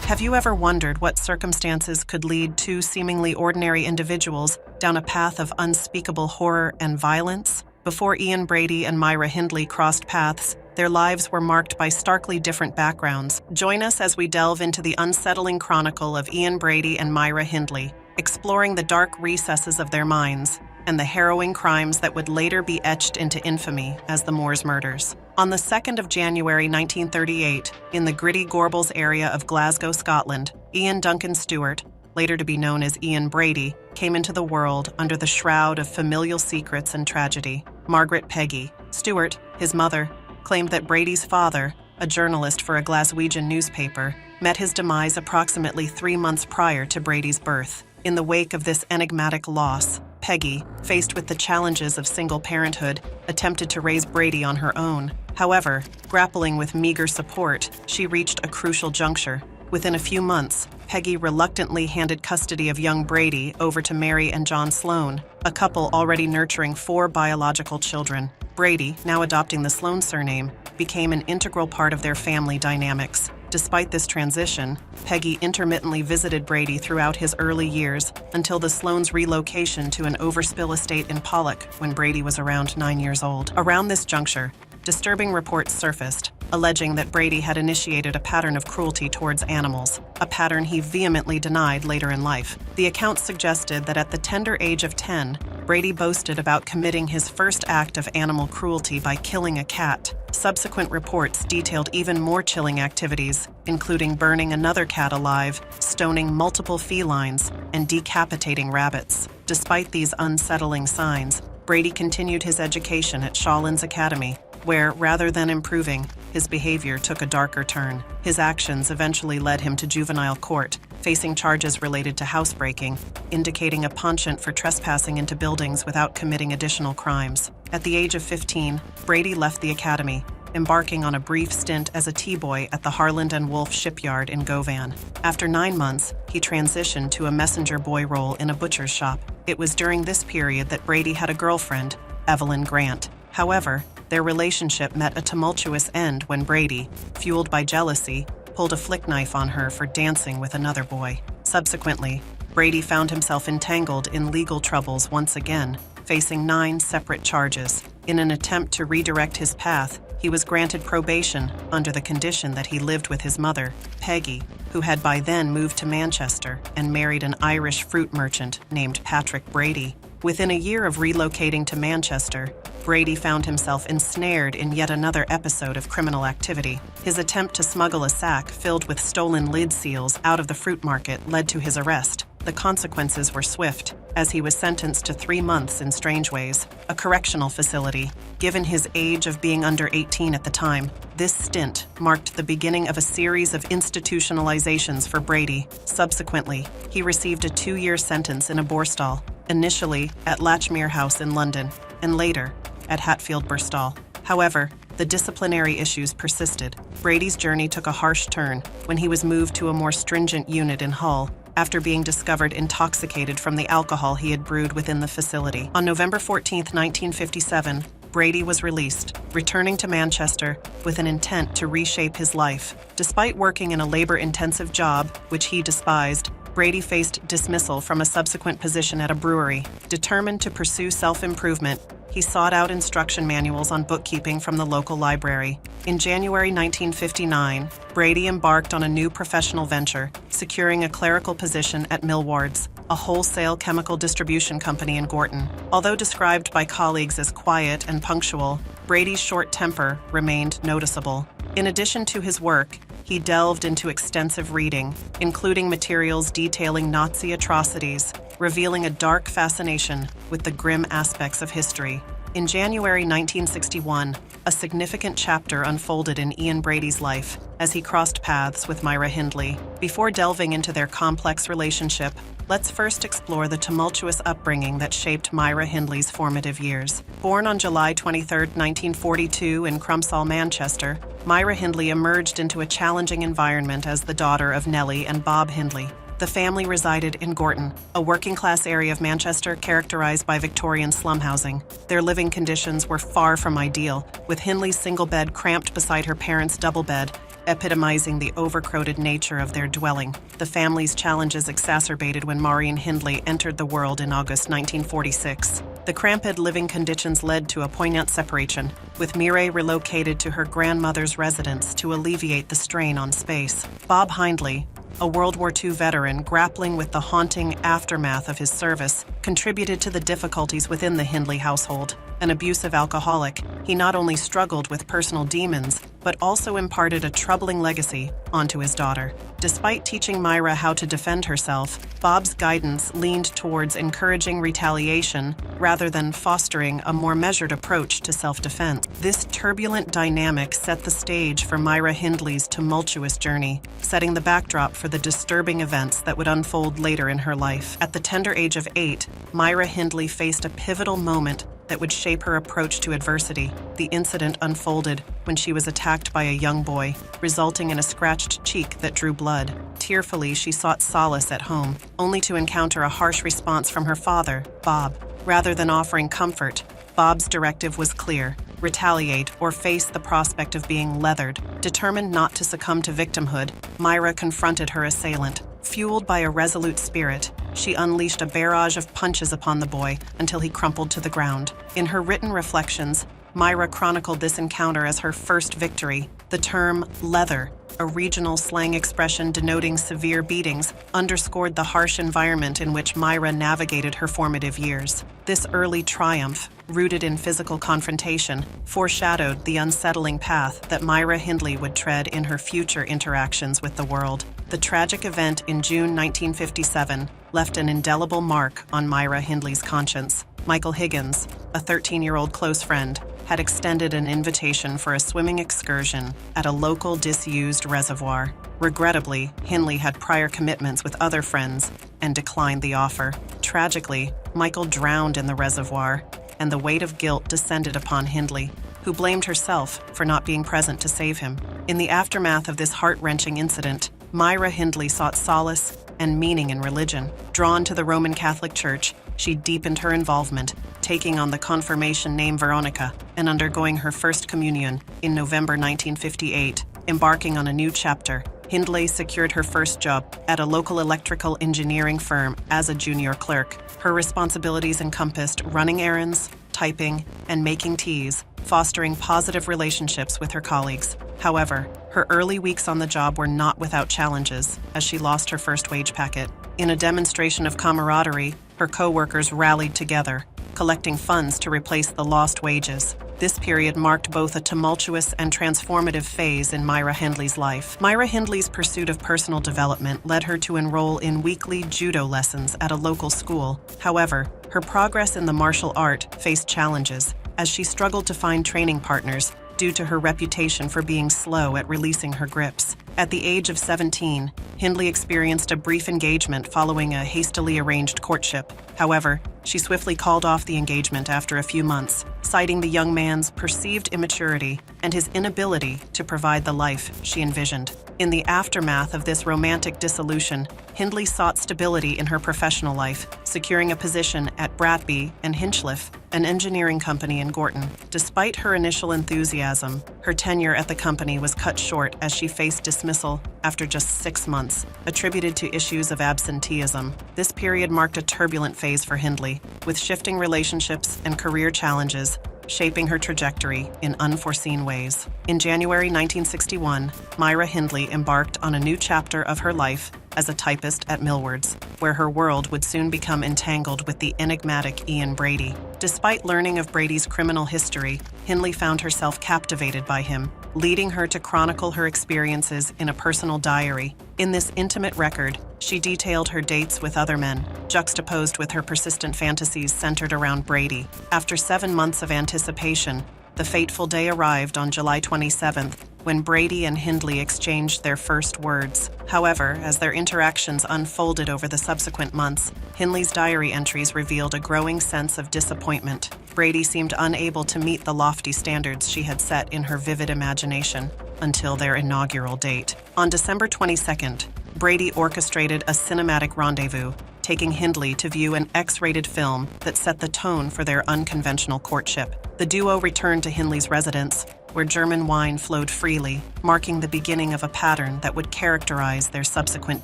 Have you ever wondered what circumstances could lead two seemingly ordinary individuals down a path of unspeakable horror and violence? Before Ian Brady and Myra Hindley crossed paths, their lives were marked by starkly different backgrounds. Join us as we delve into the unsettling chronicle of Ian Brady and Myra Hindley, exploring the dark recesses of their minds and the harrowing crimes that would later be etched into infamy as the Moors murders. On the 2nd of January 1938, in the gritty Gorbals area of Glasgow, Scotland, Ian Duncan Stewart, later to be known as Ian Brady, came into the world under the shroud of familial secrets and tragedy. Margaret Peggy Stewart, his mother, claimed that Brady's father, a journalist for a Glaswegian newspaper, met his demise approximately 3 months prior to Brady's birth. In the wake of this enigmatic loss, Peggy, faced with the challenges of single parenthood, attempted to raise Brady on her own. However, grappling with meager support, she reached a crucial juncture. Within a few months, Peggy reluctantly handed custody of young Brady over to Mary and John Sloan, a couple already nurturing 4 biological children. Brady, now adopting the Sloan surname, became an integral part of their family dynamics. Despite this transition, Peggy intermittently visited Brady throughout his early years until the Sloans' relocation to an overspill estate in Pollock when Brady was around 9 years old. Around this juncture, disturbing reports surfaced, alleging that Brady had initiated a pattern of cruelty towards animals, a pattern he vehemently denied later in life. The accounts suggested that at the tender age of 10, Brady boasted about committing his first act of animal cruelty by killing a cat. Subsequent reports detailed even more chilling activities, including burning another cat alive, stoning multiple felines, and decapitating rabbits. Despite these unsettling signs, Brady continued his education at Shawlands Academy, where, rather than improving, his behavior took a darker turn. His actions eventually led him to juvenile court, facing charges related to housebreaking, indicating a penchant for trespassing into buildings without committing additional crimes. At the age of 15, Brady left the academy, embarking on a brief stint as a T-boy at the Harland and Wolff shipyard in Govan. After 9 months, he transitioned to a messenger boy role in a butcher's shop. It was during this period that Brady had a girlfriend, Evelyn Grant. However, their relationship met a tumultuous end when Brady, fueled by jealousy, pulled a flick knife on her for dancing with another boy. Subsequently, Brady found himself entangled in legal troubles once again, facing 9 separate charges. In an attempt to redirect his path, he was granted probation under the condition that he lived with his mother, Peggy, who had by then moved to Manchester and married an Irish fruit merchant named Patrick Brady. Within a year of relocating to Manchester, Brady found himself ensnared in yet another episode of criminal activity. His attempt to smuggle a sack filled with stolen lid seals out of the fruit market led to his arrest. The consequences were swift, as he was sentenced to 3 months in Strangeways, a correctional facility. Given his age of being under 18 at the time, this stint marked the beginning of a series of institutionalizations for Brady. Subsequently, he received a 2-year sentence in a borstal, initially at Latchmere House in London, and later at Hatfield Burstall. However, the disciplinary issues persisted. Brady's journey took a harsh turn when he was moved to a more stringent unit in Hull after being discovered intoxicated from the alcohol he had brewed within the facility. On November 14, 1957, Brady was released, returning to Manchester with an intent to reshape his life. Despite working in a labor-intensive job, which he despised, Brady faced dismissal from a subsequent position at a brewery. Determined to pursue self-improvement, he sought out instruction manuals on bookkeeping from the local library. In January 1959, Brady embarked on a new professional venture, securing a clerical position at Millwards, a wholesale chemical distribution company in Gorton. Although described by colleagues as quiet and punctual, Brady's short temper remained noticeable. In addition to his work, he delved into extensive reading, including materials detailing Nazi atrocities, revealing a dark fascination with the grim aspects of history. In January 1961, a significant chapter unfolded in Ian Brady's life as he crossed paths with Myra Hindley. Before delving into their complex relationship, let's first explore the tumultuous upbringing that shaped Myra Hindley's formative years. Born on July 23, 1942 in Crumpsall, Manchester, Myra Hindley emerged into a challenging environment as the daughter of Nellie and Bob Hindley. The family resided in Gorton, a working-class area of Manchester characterized by Victorian slum housing. Their living conditions were far from ideal, with Hindley's single bed cramped beside her parents' double bed, epitomizing the overcrowded nature of their dwelling. The family's challenges exacerbated when Myra Hindley entered the world in August 1946. The cramped living conditions led to a poignant separation, with Myra relocated to her grandmother's residence to alleviate the strain on space. Bob Hindley, a World War II veteran grappling with the haunting aftermath of his service, contributed to the difficulties within the Hindley household. An abusive alcoholic, he not only struggled with personal demons, but also imparted a troubling legacy onto his daughter. Despite teaching Myra how to defend herself, Bob's guidance leaned towards encouraging retaliation rather than fostering a more measured approach to self-defense. This turbulent dynamic set the stage for Myra Hindley's tumultuous journey, setting the backdrop for the disturbing events that would unfold later in her life. At the tender age of 8, Myra Hindley faced a pivotal moment that would shape her approach to adversity. The incident unfolded when she was attacked by a young boy, resulting in a scratched cheek that drew blood. Tearfully, she sought solace at home, only to encounter a harsh response from her father, Bob. Rather than offering comfort, Bob's directive was clear: retaliate or face the prospect of being leathered. Determined not to succumb to victimhood, Myra confronted her assailant. Fueled by a resolute spirit, she unleashed a barrage of punches upon the boy until he crumpled to the ground. In her written reflections, Myra chronicled this encounter as her first victory. The term leather, a regional slang expression denoting severe beatings, underscored the harsh environment in which Myra navigated her formative years. This early triumph, rooted in physical confrontation, foreshadowed the unsettling path that Myra Hindley would tread in her future interactions with the world. The tragic event in June 1957 left an indelible mark on Myra Hindley's conscience. Michael Higgins, a 13-year-old close friend, had extended an invitation for a swimming excursion at a local disused reservoir. Regrettably, Hindley had prior commitments with other friends and declined the offer. Tragically, Michael drowned in the reservoir, and the weight of guilt descended upon Hindley, who blamed herself for not being present to save him. In the aftermath of this heart-wrenching incident, Myra Hindley sought solace and meaning in religion. Drawn to the Roman Catholic Church, she deepened her involvement, taking on the confirmation name Veronica and undergoing her first communion in November 1958. Embarking on a new chapter, Hindley secured her first job at a local electrical engineering firm as a junior clerk. Her responsibilities encompassed running errands, typing, and making teas, fostering positive relationships with her colleagues. However, her early weeks on the job were not without challenges, as she lost her first wage packet. In a demonstration of camaraderie, her co-workers rallied together, collecting funds to replace the lost wages. This period marked both a tumultuous and transformative phase in Myra Hindley's life. Myra Hindley's pursuit of personal development led her to enroll in weekly judo lessons at a local school. However, her progress in the martial art faced challenges, as she struggled to find training partners due to her reputation for being slow at releasing her grips. At the age of 17, Hindley experienced a brief engagement following a hastily arranged courtship. However, she swiftly called off the engagement after a few months, citing the young man's perceived immaturity and his inability to provide the life she envisioned. In the aftermath of this romantic dissolution, Hindley sought stability in her professional life, securing a position at Bratby and Hinchliffe, an engineering company in Gorton. Despite her initial enthusiasm, her tenure at the company was cut short as she faced dismissal after just 6 months, attributed to issues of absenteeism. This period marked a turbulent phase for Hindley, with shifting relationships and career challenges shaping her trajectory in unforeseen ways. In January 1961, Myra Hindley embarked on a new chapter of her life as a typist at Millward's, where her world would soon become entangled with the enigmatic Ian Brady. Despite learning of Brady's criminal history, Hindley found herself captivated by him, leading her to chronicle her experiences in a personal diary. In this intimate record, she detailed her dates with other men, juxtaposed with her persistent fantasies centered around Brady. After 7 months of anticipation, the fateful day arrived on July 27th, when Brady and Hindley exchanged their first words. However, as their interactions unfolded over the subsequent months, Hindley's diary entries revealed a growing sense of disappointment. Brady seemed unable to meet the lofty standards she had set in her vivid imagination until their inaugural date. On December 22nd, Brady orchestrated a cinematic rendezvous, taking Hindley to view an X-rated film that set the tone for their unconventional courtship. The duo returned to Hindley's residence, where German wine flowed freely, marking the beginning of a pattern that would characterize their subsequent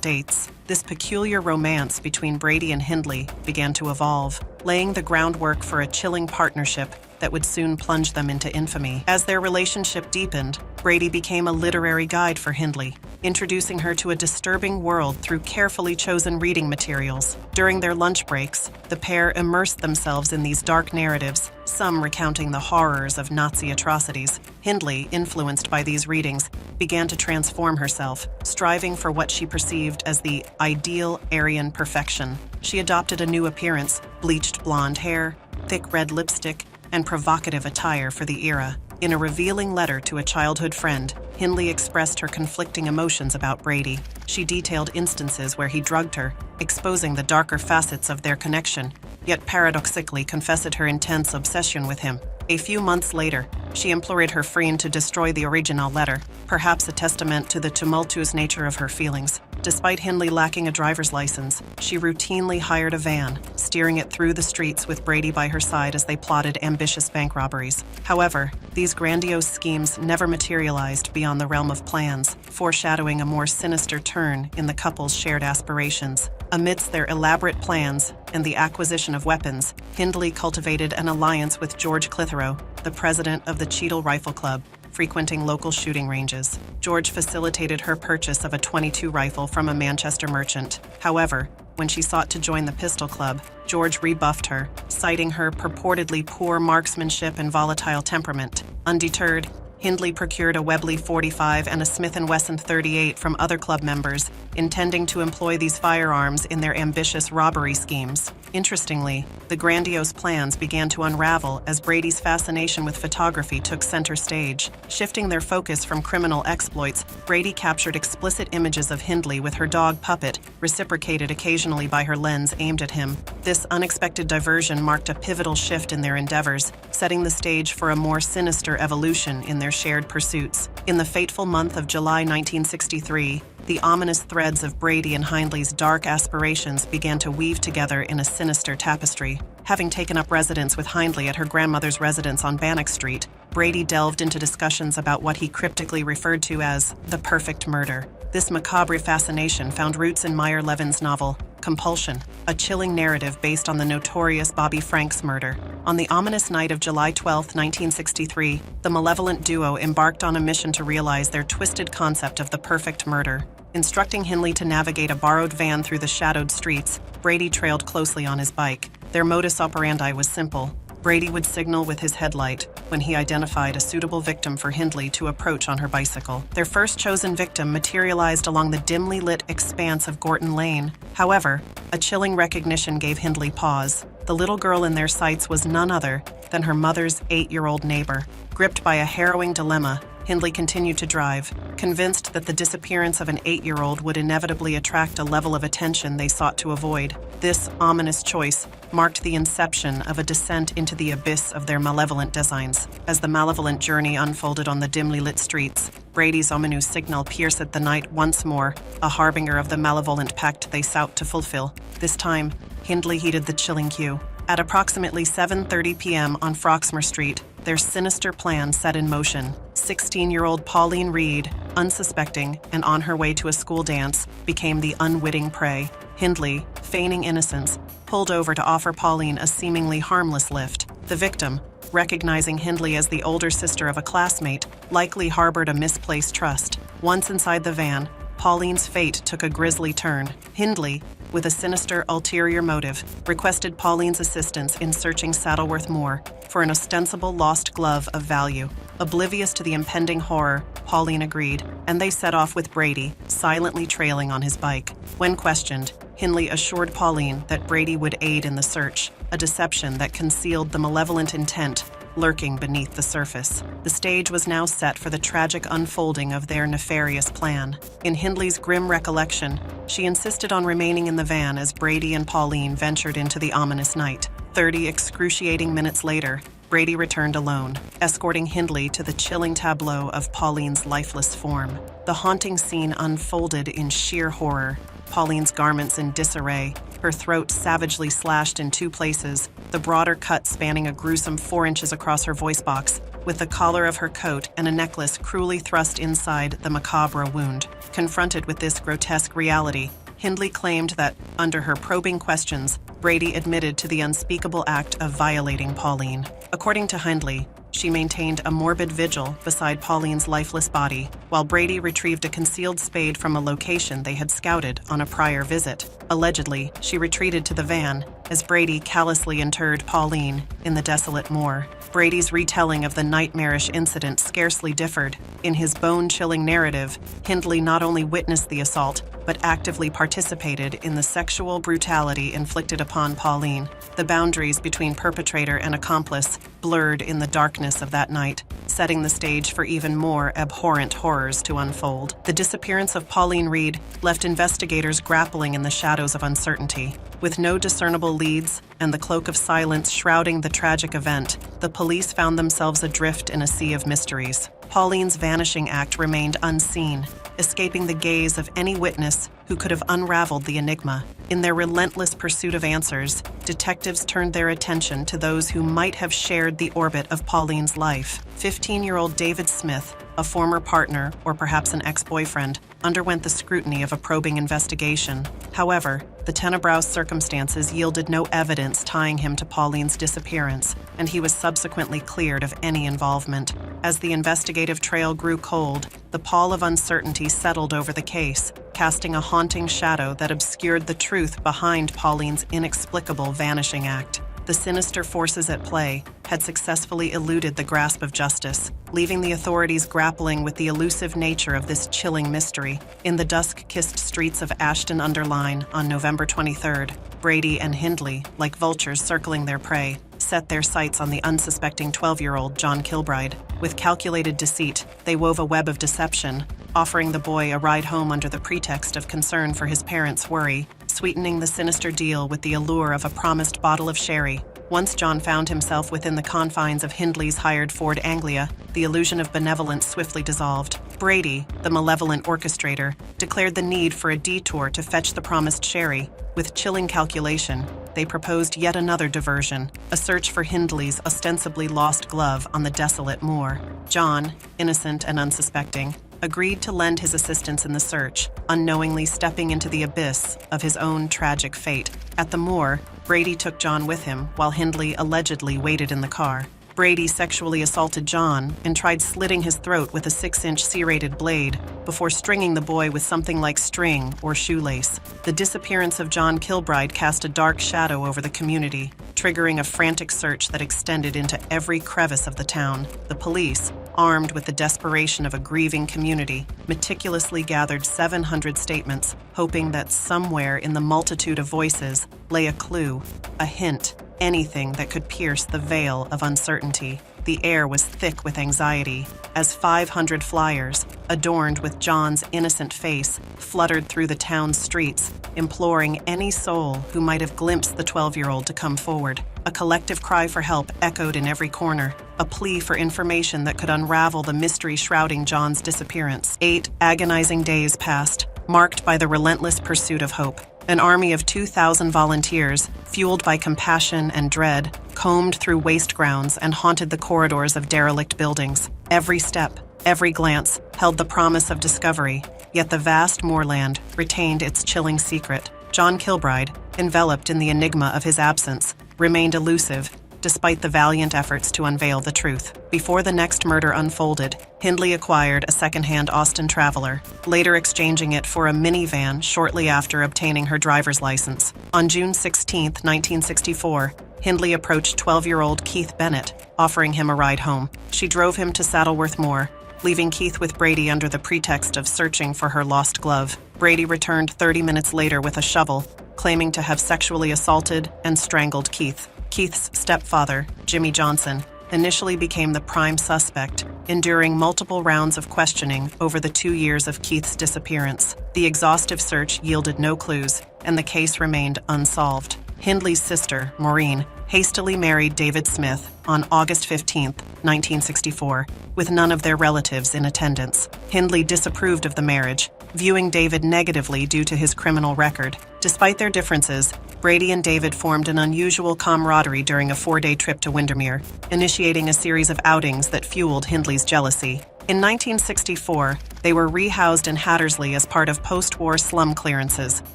dates. This peculiar romance between Brady and Hindley began to evolve, laying the groundwork for a chilling partnership that would soon plunge them into infamy. As their relationship deepened, Brady became a literary guide for Hindley, introducing her to a disturbing world through carefully chosen reading materials. During their lunch breaks, the pair immersed themselves in these dark narratives, some recounting the horrors of Nazi atrocities. Hindley, influenced by these readings, began to transform herself, striving for what she perceived as the ideal Aryan perfection. She adopted a new appearance, bleached blonde hair, thick red lipstick, and provocative attire for the era. In a revealing letter to a childhood friend, Hindley expressed her conflicting emotions about Brady. She detailed instances where he drugged her, exposing the darker facets of their connection, yet paradoxically confessed her intense obsession with him. A few months later, she implored her friend to destroy the original letter, perhaps a testament to the tumultuous nature of her feelings. Despite Hindley lacking a driver's license, she routinely hired a van, steering it through the streets with Brady by her side as they plotted ambitious bank robberies. However, these grandiose schemes never materialized beyond the realm of plans, foreshadowing a more sinister turn in the couple's shared aspirations. Amidst their elaborate plans and the acquisition of weapons, Hindley cultivated an alliance with George Clitheroe, the president of the Cheadle Rifle Club, frequenting local shooting ranges. George facilitated her purchase of a .22 rifle from a Manchester merchant. However, when she sought to join the pistol club, George rebuffed her, citing her purportedly poor marksmanship and volatile temperament. Undeterred, Hindley procured a Webley .45 and a Smith & Wesson .38 from other club members, intending to employ these firearms in their ambitious robbery schemes. Interestingly, the grandiose plans began to unravel as Brady's fascination with photography took center stage. Shifting their focus from criminal exploits, Brady captured explicit images of Hindley with her dog Puppet, reciprocated occasionally by her lens aimed at him. This unexpected diversion marked a pivotal shift in their endeavors, setting the stage for a more sinister evolution in their shared pursuits. In the fateful month of July 1963, the ominous threads of Brady and Hindley's dark aspirations began to weave together in a sinister tapestry. Having taken up residence with Hindley at her grandmother's residence on Bannock Street, Brady delved into discussions about what he cryptically referred to as the perfect murder. This macabre fascination found roots in Meyer Levin's novel, Compulsion, a chilling narrative based on the notorious Bobby Franks murder. On the ominous night of July 12, 1963, the malevolent duo embarked on a mission to realize their twisted concept of the perfect murder. Instructing Hindley to navigate a borrowed van through the shadowed streets, Brady trailed closely on his bike. Their modus operandi was simple. Brady would signal with his headlight when he identified a suitable victim for Hindley to approach on her bicycle. Their first chosen victim materialized along the dimly lit expanse of Gorton Lane. However, a chilling recognition gave Hindley pause. The little girl in their sights was none other than her mother's 8-year-old neighbor. Gripped by a harrowing dilemma, Hindley continued to drive, convinced that the disappearance of an 8-year-old would inevitably attract a level of attention they sought to avoid. This ominous choice marked the inception of a descent into the abyss of their malevolent designs. As the malevolent journey unfolded on the dimly lit streets, Brady's ominous signal pierced the night once more, a harbinger of the malevolent pact they sought to fulfill. This time, Hindley heeded the chilling cue. At approximately 7:30 p.m. on Froxmore Street, their sinister plan set in motion. 16-year-old Pauline Reed, unsuspecting and on her way to a school dance, became the unwitting prey. Hindley, feigning innocence, pulled over to offer Pauline a seemingly harmless lift. The victim, recognizing Hindley as the older sister of a classmate, likely harbored a misplaced trust. Once inside the van, Pauline's fate took a grisly turn. Hindley, with a sinister ulterior motive, requested Pauline's assistance in searching Saddleworth Moor for an ostensible lost glove of value. Oblivious to the impending horror, Pauline agreed, and they set off with Brady, silently trailing on his bike. When questioned, Hindley assured Pauline that Brady would aid in the search, a deception that concealed the malevolent intent lurking beneath the surface. The stage was now set for the tragic unfolding of their nefarious plan. In Hindley's grim recollection, she insisted on remaining in the van as Brady and Pauline ventured into the ominous night. 30 excruciating minutes later, Brady returned alone, escorting Hindley to the chilling tableau of Pauline's lifeless form. The haunting scene unfolded in sheer horror. Pauline's garments in disarray, her throat savagely slashed in 2 places, the broader cut spanning a gruesome 4 inches across her voice box, with the collar of her coat and a necklace cruelly thrust inside the macabre wound. Confronted with this grotesque reality, Hindley claimed that, under her probing questions, Brady admitted to the unspeakable act of violating Pauline. According to Hindley, she maintained a morbid vigil beside Pauline's lifeless body, while Brady retrieved a concealed spade from a location they had scouted on a prior visit. Allegedly, she retreated to the van as Brady callously interred Pauline in the desolate moor. Brady's retelling of the nightmarish incident scarcely differed. In his bone-chilling narrative, Hindley not only witnessed the assault, but actively participated in the sexual brutality inflicted upon Pauline. The boundaries between perpetrator and accomplice blurred in the darkness of that night, setting the stage for even more abhorrent horrors to unfold. The disappearance of Pauline Reed left investigators grappling in the shadows of uncertainty. With no discernible leads and the cloak of silence shrouding the tragic event, the police found themselves adrift in a sea of mysteries. Pauline's vanishing act remained unseen, escaping the gaze of any witness who could have unraveled the enigma. In their relentless pursuit of answers, detectives turned their attention to those who might have shared the orbit of Pauline's life. 15-year-old David Smith, a former partner or perhaps an ex-boyfriend, underwent the scrutiny of a probing investigation. However, the tenebrous circumstances yielded no evidence tying him to Pauline's disappearance, and he was subsequently cleared of any involvement. As the investigative trail grew cold, the pall of uncertainty settled over the case, casting a haunting shadow that obscured the truth behind Pauline's inexplicable vanishing act. The sinister forces at play had successfully eluded the grasp of justice, leaving the authorities grappling with the elusive nature of this chilling mystery. In the dusk-kissed streets of Ashton-under-Lyne on November 23rd, Brady and Hindley, like vultures circling their prey, set their sights on the unsuspecting 12-year-old John Kilbride. With calculated deceit, they wove a web of deception, offering the boy a ride home under the pretext of concern for his parents' worry, sweetening the sinister deal with the allure of a promised bottle of sherry. Once John found himself within the confines of Hindley's hired Ford Anglia, the illusion of benevolence swiftly dissolved. Brady, the malevolent orchestrator, declared the need for a detour to fetch the promised sherry. With chilling calculation, they proposed yet another diversion, a search for Hindley's ostensibly lost glove on the desolate moor. John, innocent and unsuspecting, agreed to lend his assistance in the search, unknowingly stepping into the abyss of his own tragic fate. At the moor, Brady took John with him, while Hindley allegedly waited in the car. Brady sexually assaulted John and tried slitting his throat with a 6-inch serrated blade before stringing the boy with something like string or shoelace. The disappearance of John Kilbride cast a dark shadow over the community, triggering a frantic search that extended into every crevice of the town. The police, armed with the desperation of a grieving community, meticulously gathered 700 statements, hoping that somewhere in the multitude of voices lay a clue, a hint, anything that could pierce the veil of uncertainty. The air was thick with anxiety as 500 flyers, adorned with John's innocent face, fluttered through the town's streets, imploring any soul who might have glimpsed the 12-year-old to come forward. A collective cry for help echoed in every corner, a plea for information that could unravel the mystery shrouding John's disappearance. 8 agonizing days passed, marked by the relentless pursuit of hope. An army of 2,000 volunteers, fueled by compassion and dread, combed through waste grounds and haunted the corridors of derelict buildings. Every step, every glance, held the promise of discovery, yet the vast moorland retained its chilling secret. John Kilbride, enveloped in the enigma of his absence, remained elusive, despite the valiant efforts to unveil the truth. Before the next murder unfolded, Hindley acquired a second-hand Austin Traveler, later exchanging it for a minivan shortly after obtaining her driver's license. On June 16, 1964, Hindley approached 12-year-old Keith Bennett, offering him a ride home. She drove him to Saddleworth Moor, leaving Keith with Brady under the pretext of searching for her lost glove. Brady returned 30 minutes later with a shovel, claiming to have sexually assaulted and strangled Keith. Keith's stepfather, Jimmy Johnson, initially became the prime suspect, enduring multiple rounds of questioning over the 2 years of Keith's disappearance. The exhaustive search yielded no clues, and the case remained unsolved. Hindley's sister, Maureen, hastily married David Smith on August 15, 1964, with none of their relatives in attendance. Hindley disapproved of the marriage, viewing David negatively due to his criminal record. Despite their differences, Brady and David formed an unusual camaraderie during a 4-day trip to Windermere, initiating a series of outings that fueled Hindley's jealousy. In 1964, they were rehoused in Hattersley as part of post-war slum clearances.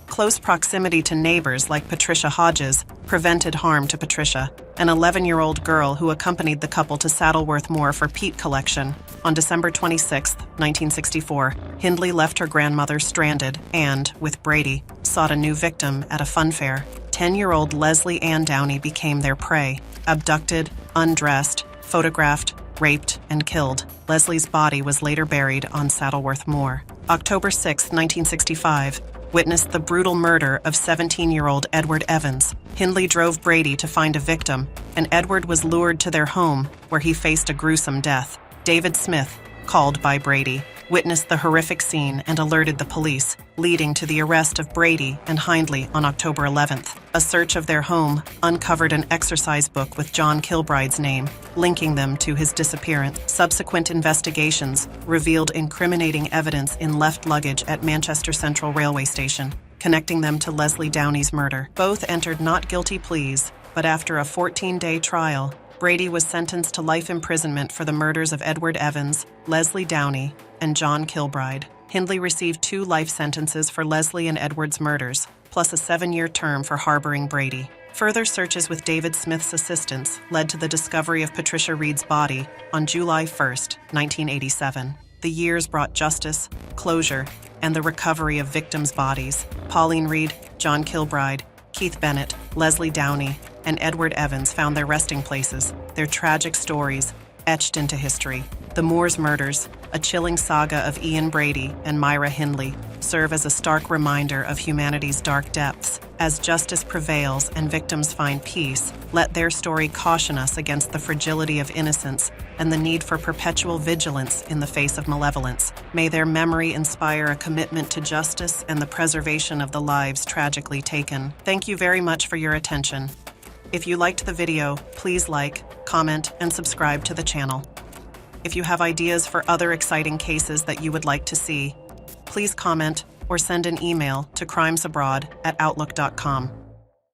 Close proximity to neighbors like Patricia Hodges prevented harm to Patricia, an 11-year-old girl who accompanied the couple to Saddleworth Moor for peat collection. On December 26, 1964, Hindley left her grandmother stranded and, with Brady, sought a new victim at a fun fair. 10-year-old Leslie Ann Downey became their prey. Abducted, undressed, photographed, raped, and killed, Leslie's body was later buried on Saddleworth Moor. October 6, 1965, witnessed the brutal murder of 17-year-old Edward Evans. Hindley drove Brady to find a victim, and Edward was lured to their home, where he faced a gruesome death. David Smith, called by Brady, witnessed the horrific scene and alerted the police, leading to the arrest of Brady and Hindley on October 11th. A search of their home uncovered an exercise book with John Kilbride's name, linking them to his disappearance. Subsequent investigations revealed incriminating evidence in left luggage at Manchester Central Railway Station, connecting them to Leslie Downey's murder. Both entered not guilty pleas, but after a 14-day trial, Brady was sentenced to life imprisonment for the murders of Edward Evans, Leslie Downey, and John Kilbride. Hindley received 2 life sentences for Leslie and Edward's murders, plus a 7-year term for harboring Brady. Further searches with David Smith's assistance led to the discovery of Patricia Reed's body on July 1, 1987. The years brought justice, closure, and the recovery of victims' bodies. Pauline Reed, John Kilbride, Keith Bennett, Leslie Downey, and Edward Evans found their resting places, their tragic stories etched into history. The Moors murders, a chilling saga of Ian Brady and Myra Hindley, serve as a stark reminder of humanity's dark depths. As justice prevails and victims find peace, let their story caution us against the fragility of innocence and the need for perpetual vigilance in the face of malevolence. May their memory inspire a commitment to justice and the preservation of the lives tragically taken. Thank you very much for your attention. If you liked the video, please like, comment, and subscribe to the channel. If you have ideas for other exciting cases that you would like to see, please comment or send an email to crimesabroad@outlook.com.